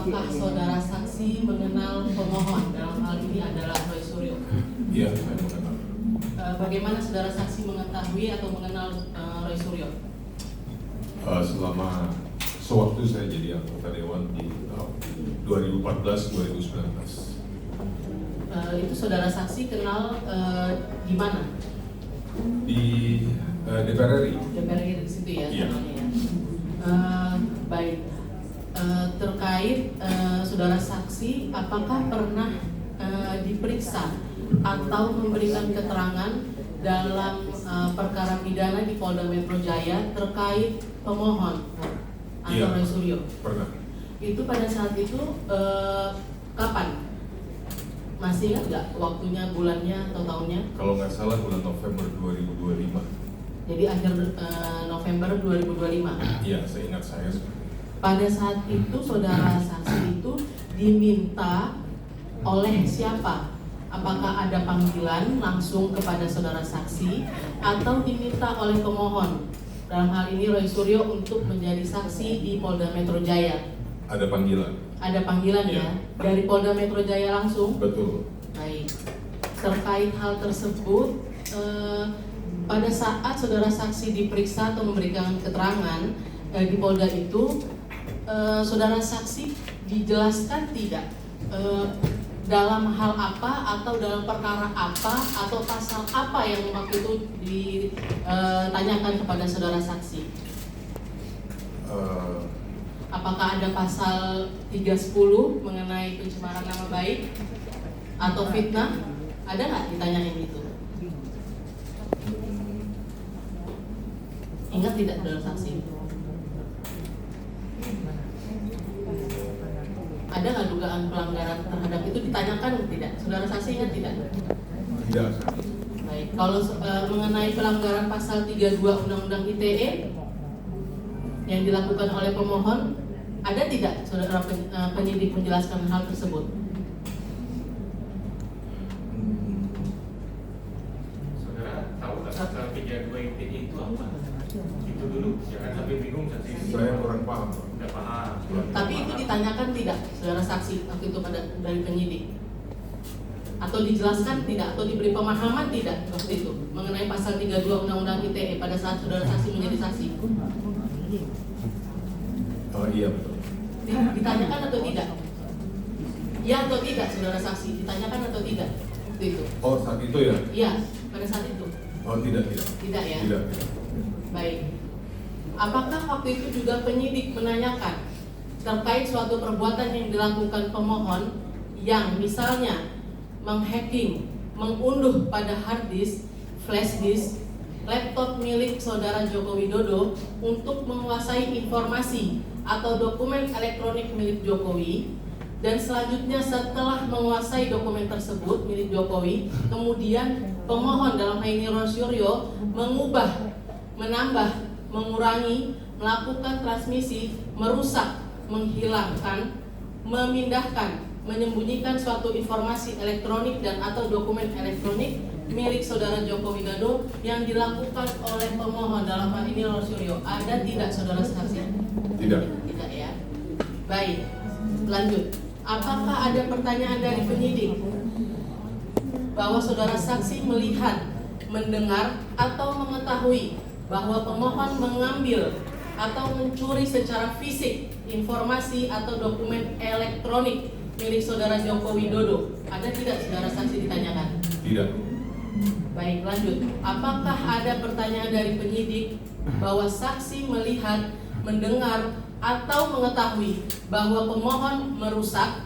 apakah saudara saksi mengenal pemohon, dalam hal ini adalah Roy Suryo? Iya, saya mengenal. Bagaimana saudara saksi mengetahui atau mengenal Roy Suryo? Selama sewaktu saya jadi anggota dewan di tahun 2014-2019. Itu saudara saksi kenal di mana? Di DPR RI. DPR RI di situ ya? Iya. Kenalnya ya. Baik. Terkait saudara saksi, apakah pernah diperiksa atau memberikan keterangan dalam perkara pidana di Polda Metro Jaya terkait pemohon atau Iya. Roy Suryo? Pernah. Itu pada saat itu kapan? Masih ingat nggak waktunya, bulannya atau tahunnya? Kalau nggak salah bulan November 2025. Jadi akhir November 2025. Iya, saya ingat saya. Pada saat itu saudara saksi itu diminta oleh siapa? Apakah ada panggilan langsung kepada saudara saksi atau diminta oleh pemohon? Dalam hal ini Roy Suryo untuk menjadi saksi di Polda Metro Jaya. Ada panggilan. Ada panggilan ya? Iya. Dari Polda Metro Jaya langsung? Betul. Baik. Terkait hal tersebut, pada saat saudara saksi diperiksa atau memberikan keterangan di Polda itu, saudara saksi dijelaskan tidak dalam hal apa atau dalam perkara apa atau pasal apa yang waktu itu ditanyakan kepada saudara saksi? Apakah ada pasal 310 mengenai pencemaran nama baik atau fitnah? Ada nggak ditanyain itu? Ingat tidak saudara saksi? Ada nggak dugaan pelanggaran terhadap itu ditanyakan tidak? Saudara saksi ingat tidak? Tidak. Baik, kalau mengenai pelanggaran pasal 32 Undang-Undang ITE yang dilakukan oleh pemohon, ada tidak saudara penyidik menjelaskan hal tersebut? Saudara tahu nggak pasal 32 ITE itu apa? Itu dulu, jangan sampai bingung saksi. Saya kurang paham. Udah paham. Tapi itu ditanyakan tidak saudara saksi waktu itu dari penyidik? Atau dijelaskan tidak? Atau diberi pemahaman tidak waktu itu mengenai pasal 32 Undang-Undang ITE pada saat saudara saksi menjadi saksi? Oh iya betul. Ditanyakan atau tidak? Ya atau tidak saudara saksi? Ditanyakan atau tidak waktu itu? Oh saat itu ya? Iya, pada saat itu. Oh tidak. Tidak ya? Tidak. Baik. Apakah waktu itu juga penyidik menanyakan terkait suatu perbuatan yang dilakukan pemohon yang misalnya menghacking, mengunduh pada hard disk, flash disk, laptop milik saudara Joko Widodo untuk menguasai informasi atau dokumen elektronik milik Jokowi, dan selanjutnya setelah menguasai dokumen tersebut milik Jokowi, kemudian pemohon dalam hal ini Roy Suryo mengubah, menambah, mengurangi, melakukan transmisi, merusak, menghilangkan, memindahkan, menyembunyikan suatu informasi elektronik dan atau dokumen elektronik milik saudara Joko Widodo yang dilakukan oleh pemohon dalam hal ini Roy Suryo. Ada tidak saudara saksi? Tidak. Tidak ya. Baik, lanjut. Apakah ada pertanyaan dari penyidik bahwa saudara saksi melihat, mendengar atau mengetahui bahwa pemohon mengambil atau mencuri secara fisik informasi atau dokumen elektronik milik saudara Joko Widodo? Ada tidak saudara saksi ditanyakan? Tidak. Baik, lanjut. Apakah ada pertanyaan dari penyidik bahwa saksi melihat, mendengar, atau mengetahui bahwa pemohon merusak,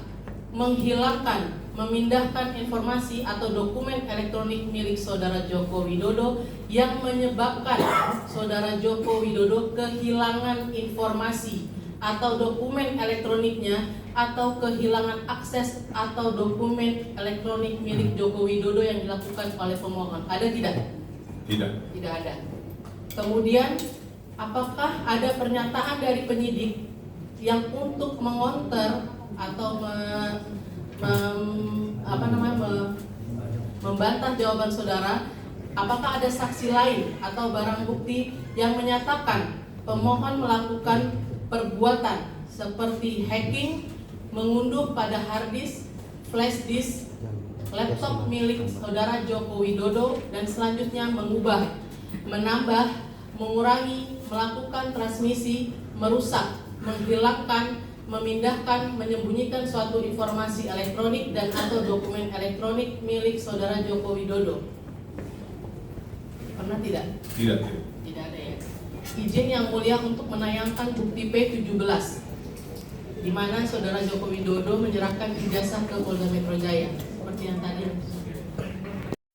menghilangkan, memindahkan informasi atau dokumen elektronik milik saudara Joko Widodo yang menyebabkan saudara Joko Widodo kehilangan informasi atau dokumen elektroniknya atau kehilangan akses atau dokumen elektronik milik Joko Widodo yang dilakukan oleh pemohon? Ada tidak? Tidak. Tidak ada. Kemudian, apakah ada pernyataan dari penyidik yang untuk mengonter atau membantah jawaban saudara? Apakah ada saksi lain atau barang bukti yang menyatakan pemohon melakukan perbuatan seperti hacking, mengunduh pada hard disk, flash disk, laptop milik saudara Joko Widodo, dan selanjutnya mengubah, menambah, mengurangi, melakukan transmisi, merusak, menghilangkan, memindahkan, menyembunyikan suatu informasi elektronik dan atau dokumen elektronik milik saudara Joko Widodo. Pernah tidak? Tidak. Tidak ada ya. Izin yang mulia untuk menayangkan bukti P17 di mana saudara Joko Widodo menyerahkan ijazah ke Polda Metro Jaya seperti yang tadi.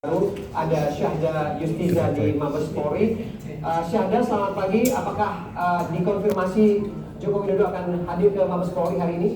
Lalu ada Syahda Yustiza di Mabes Polri. Syahda, selamat pagi. Apakah dikonfirmasi Joko Widodo akan hadir ke Mabes Polri hari ini?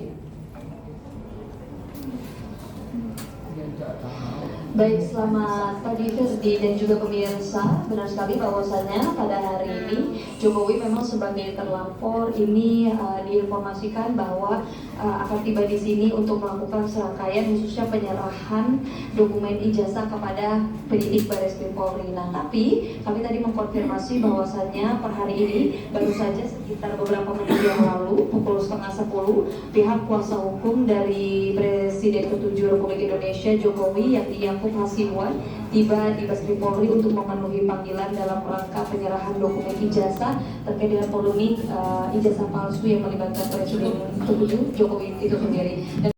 Baik, selamat pagi Ferdi dan juga pemirsa. Benar sekali bahwasannya pada hari ini Jokowi memang sebagai terlapor ini diinformasikan bahwa akan tiba di sini untuk melakukan serangkaian khususnya penyerahan dokumen ijazah kepada penyidik Bareskrim Polri. Nah, tapi kami tadi mengkonfirmasi bahwasannya per hari ini baru saja sekitar beberapa menit yang lalu pukul 9:30 pihak kuasa hukum dari Presiden ke-7 Republik Indonesia Jokowi yang Yakub Hasibuan tiba di Bareskrim Polri untuk memenuhi panggilan dalam rangka penyerahan dokumen ijazah terkait dengan polemik ijazah palsu yang melibatkan Presiden ke-7 Jokowi itu sendiri. Dan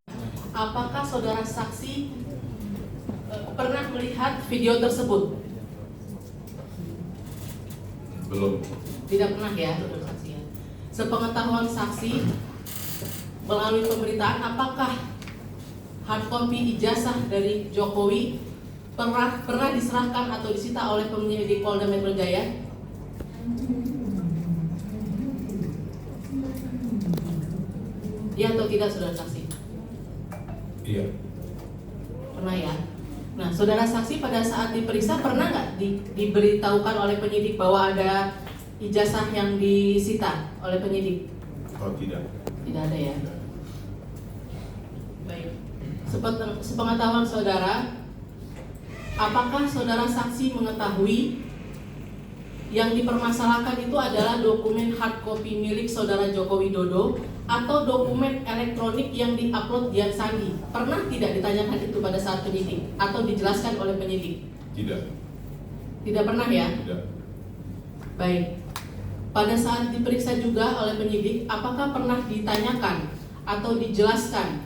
apakah saudara saksi pernah melihat video tersebut? Belum. Tidak pernah ya, saudara saksi ya. Sepengetahuan saksi melalui pemberitaan, apakah hard copy ijazah dari Jokowi pernah diserahkan atau disita oleh penyidik Polda Metro Jaya? Iya atau tidak, saudara saksi? Iya. Pernah ya. Nah, saudara saksi pada saat diperiksa pernah nggak diberitahukan oleh penyidik bahwa ada ijazah yang disita oleh penyidik? Oh, tidak. Tidak ada ya. Baik. Sepengetahuan saudara, apakah saudara saksi mengetahui yang dipermasalahkan itu adalah dokumen hard copy milik saudara Joko Widodo atau dokumen elektronik yang diupload Dian Sandi? Pernah tidak ditanyakan itu pada saat penyidik atau dijelaskan oleh penyidik? Tidak. Tidak pernah ya? Tidak. Baik. Pada saat diperiksa juga oleh penyidik, apakah pernah ditanyakan atau dijelaskan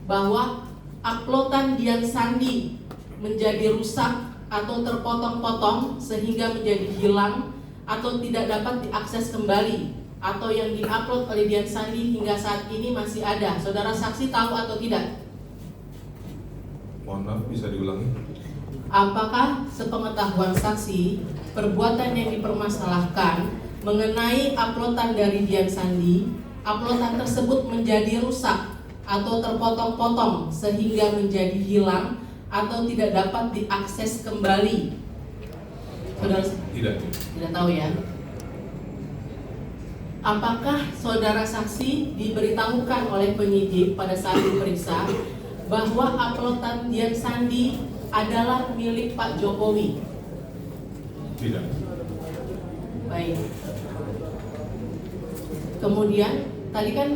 bahwa uploadan Dian Sandi menjadi rusak atau terpotong-potong sehingga menjadi hilang atau tidak dapat diakses kembali, atau yang diupload oleh Dian Sandi hingga saat ini masih ada? Saudara saksi tahu atau tidak? Mohon maaf, bisa diulangi? Apakah sepengetahuan saksi perbuatan yang dipermasalahkan mengenai uploadan dari Dian Sandi, uploadan tersebut menjadi rusak atau terpotong-potong sehingga menjadi hilang atau tidak dapat diakses kembali? Saudara tidak tahu ya. Apakah saudara saksi diberitahukan oleh penyidik pada saat diperiksa bahwa uploadan Dian Sandi adalah milik Pak Jokowi? Tidak. Baik. Kemudian tadi kan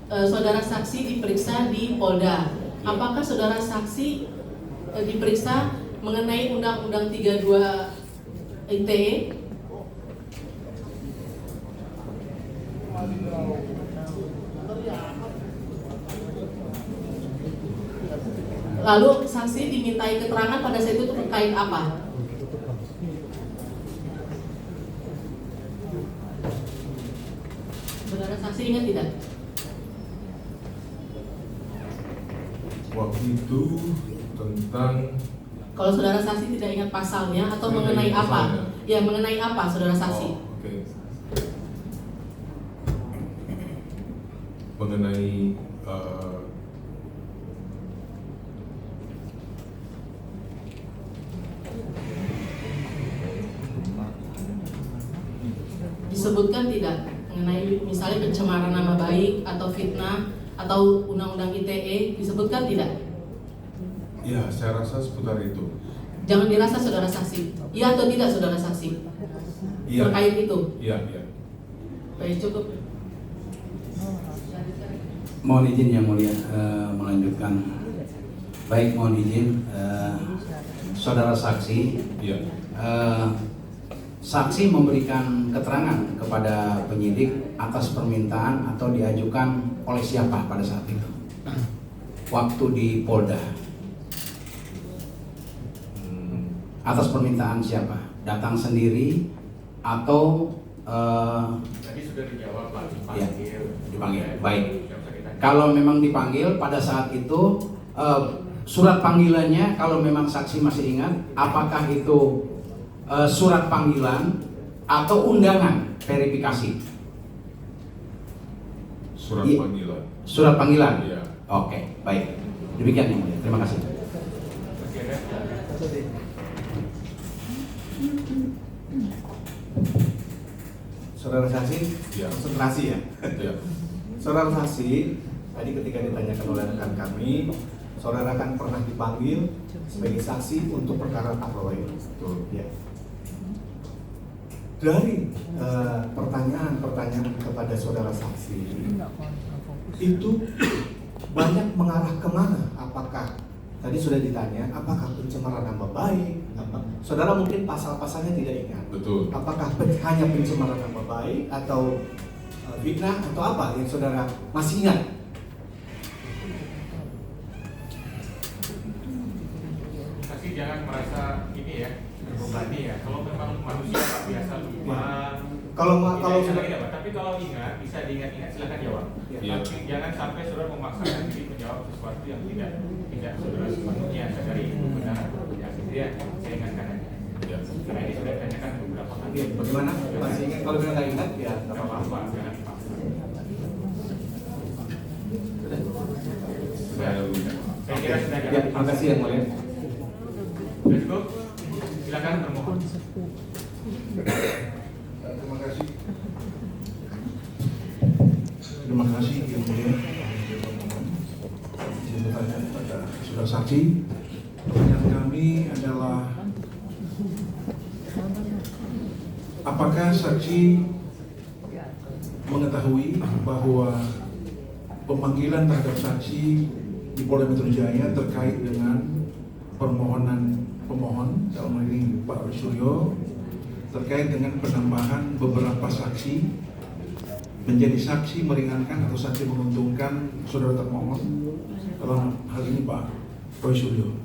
saudara saksi diperiksa di Polda. Apakah saudara saksi diperiksa mengenai Undang-Undang 32 ITE? Lalu saksi dimintai keterangan pada saat itu terkait apa? Saudara saksi ingat tidak? Waktu itu tentang, Kalau saudara saksi tidak ingat pasalnya atau mengenai Mengenai apa? pasalnya. Ya, mengenai apa saudara saksi? oh, oke. Mengenai Disebutkan tidak mengenai misalnya pencemaran nama baik atau fitnah atau Undang-Undang ITE, disebutkan tidak? ya, saya rasa seputar itu. Jangan dirasa saudara saksi. Iya atau tidak saudara saksi? Iya. Terkait itu. Iya, iya. Baik, cukup. Mohon izin yang mulia melanjutkan. Baik, mohon izin saudara saksi. Iya. Saksi memberikan keterangan kepada penyidik atas permintaan atau diajukan oleh siapa pada saat itu? Waktu di Polda. Atas permintaan siapa? Datang sendiri atau Tadi sudah dijawab Pak, ya, dipanggil. Baik. Tidak usah ditanya. Kalau memang dipanggil pada saat itu surat panggilannya, kalau memang saksi masih ingat, apakah itu surat panggilan atau undangan verifikasi? Surat Iya. panggilan. Surat panggilan. Iya. Oke, baik. Demikian yang mulia. Terima kasih. Masih ada? Saudara saksi, Iya. konsentrasi ya. Iya. Saudara saksi, tadi ketika ditanyakan oleh rekan kami, saudara kan pernah dipanggil sebagai saksi untuk perkara tabloid. Betul. Ya. Dari pertanyaan-pertanyaan kepada saudara saksi, itu banyak mengarah kemana? Apakah tadi sudah ditanya, apakah pencemaran nama baik? Saudara mungkin pasal-pasalnya tidak ingat. Betul. Apakah hanya pencemaran nama baik atau fitnah atau apa yang saudara masih ingat? Saksi jangan merasa ini ya, terbebani ya. Kalau memang manusia Pak biasa lupa. Kalau Tidak, sudah tidak, Pak. Tapi kalau ingat, bisa diingat-ingat silakan jawab. Iya. Tapi jangan sampai saudara memaksakan diri menjawab sesuatu yang tidak saudara sepenuhnya sadari benar. Ya, saya ingatkan aja. Iya. Karena ini sudah ditanyakan beberapa kali. ya, bagaimana? Masih ingat? Kalau sudah nggak ingat ya nggak Tidak apa-apa. apa-apa, jangan dipaksa. Saya kira sudah Ya, jalan. terima kasih yang mulia. Sudah cukup? Silakan termohon. Terima kasih. Terima kasih yang mulia. Izin bertanya kepada saudara saksi. Pertanyaan kami adalah apakah saksi mengetahui bahwa pemanggilan terhadap saksi di Polda Metro Jaya terkait dengan permohonan pemohon dalam hal ini Pak Suryo terkait dengan penambahan beberapa saksi menjadi saksi meringankan atau saksi menguntungkan saudara termohon dalam hal ini Pak Roy Suryo.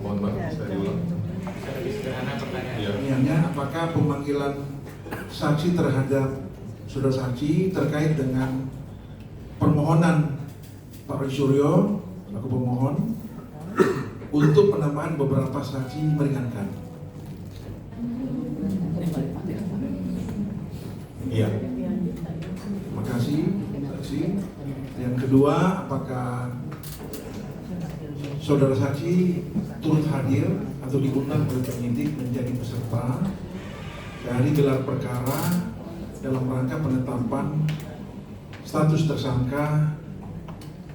Mohon maaf, saya diulang. Bisa lebih sederhana pertanyaan. Iya. Pertanyaannya, apakah pemanggilan saksi terhadap saudara saksi terkait dengan permohonan Pak Roy Suryo selaku pemohon untuk penambahan beberapa saksi meringankan? Iya. Terima kasih, saksi. Yang kedua, apakah saudara saksi turut hadir atau diundang oleh penyidik menjadi peserta dari gelar perkara dalam rangka penetapan status tersangka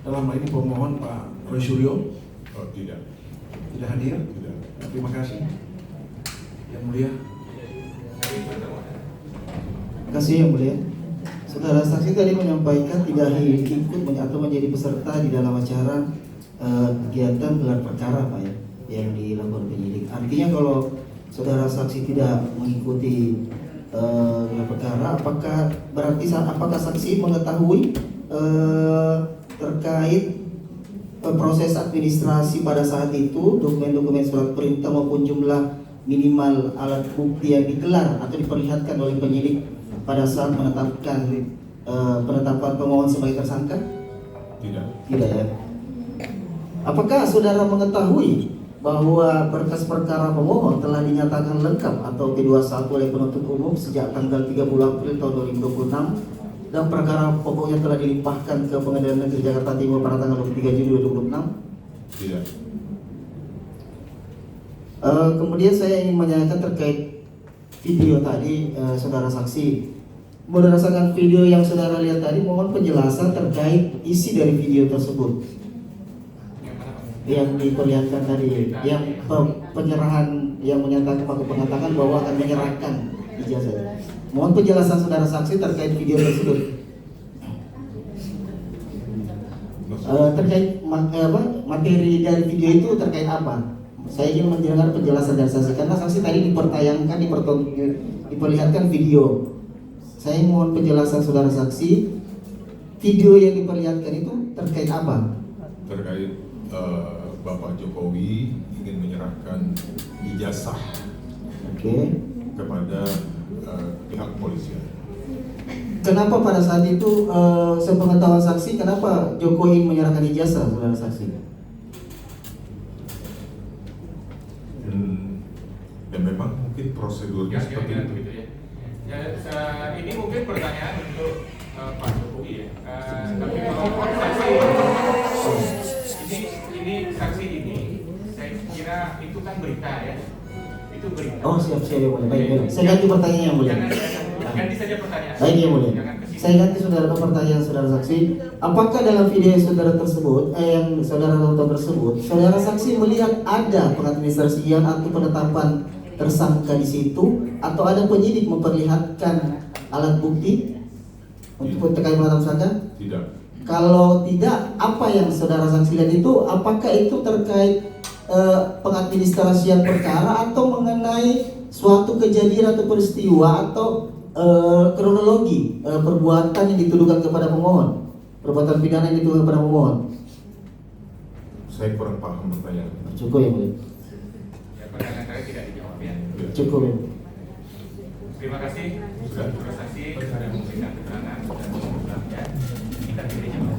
dalam hal ini pemohon Pak Roy Suryo? Oh, tidak. Tidak hadir? Tidak. Terima kasih. Yang mulia. Terima kasih yang mulia. Saudara saksi tadi menyampaikan tidak ikut atau menjadi peserta di dalam acara kegiatan gelar perkara Pak ya, yang dilakukan penyidik. Artinya kalau saudara saksi tidak mengikuti gelar perkara, apakah saksi mengetahui terkait proses administrasi pada saat itu, dokumen-dokumen surat perintah maupun jumlah minimal alat bukti yang digelar atau diperlihatkan oleh penyidik pada saat menetapkan penetapan pemohon sebagai tersangka? Tidak. Tidak ya. Apakah saudara mengetahui bahwa berkas perkara pemohon telah dinyatakan lengkap atau P21 oleh penuntut umum sejak tanggal 30 April tahun 2026 dan perkara pokoknya telah dilimpahkan ke Pengadilan Negeri Jakarta Timur pada tanggal 23 Juli 2026? Tidak. Kemudian saya ingin menanyakan terkait video tadi, saudara saksi. Berdasarkan video yang saudara lihat tadi, mohon penjelasan terkait isi dari video tersebut yang diperlihatkan tadi, yang penyerahan yang mengatakan bahwa akan menyerahkan ijazah. Mohon penjelasan saudara saksi terkait video tersebut. terkait materi dari video itu terkait apa? Saya ingin mendengar penjelasan dari saksi karena saksi tadi diperlihatkan video. Saya mohon penjelasan saudara saksi, video yang diperlihatkan itu terkait apa? Terkait Bapak Jokowi ingin menyerahkan ijazah kepada pihak polisian. Kenapa pada saat itu sepengetahuan saksi, kenapa Jokowi menyerahkan ijazah, saudara saksi? Dan memang mungkin prosedurnya seperti itu. Begitu ya. Ini mungkin pertanyaan untuk Pak Jokowi ya. Tapi kalau saksi ini saksi ini, saya kira itu kan berita ya. Itu berita. Oh siap ya boleh. Baik. Saya ganti pertanyaan yang mulia. Ganti saja pertanyaan. Baik ya mulia. Saya ganti saudara ke pertanyaan saudara saksi. Apakah dalam video saudara tersebut, yang saudara tonton tersebut, saudara saksi melihat ada pengadministrasian atau penetapan tersangka di situ, atau ada penyidik memperlihatkan alat bukti untuk terkait penetapan tersangka? Tidak. Kalau tidak, apa yang saudara saksi lihat itu? Apakah itu terkait pengadministrasian perkara atau mengenai suatu kejadian atau peristiwa atau kronologi perbuatan yang dituduhkan kepada pemohon, perbuatan pidana yang dituduhkan kepada pemohon? Saya kurang paham pertanyaan. Cukup ya mulia. Ya, pertanyaan saya tidak dijawab ya. Cukup ya. Terima kasih saudara saksi sudah memberikan keterangan dan mengucapkan kita pilihnya.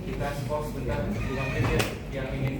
Kita skor sebentar 2 menit yang ingin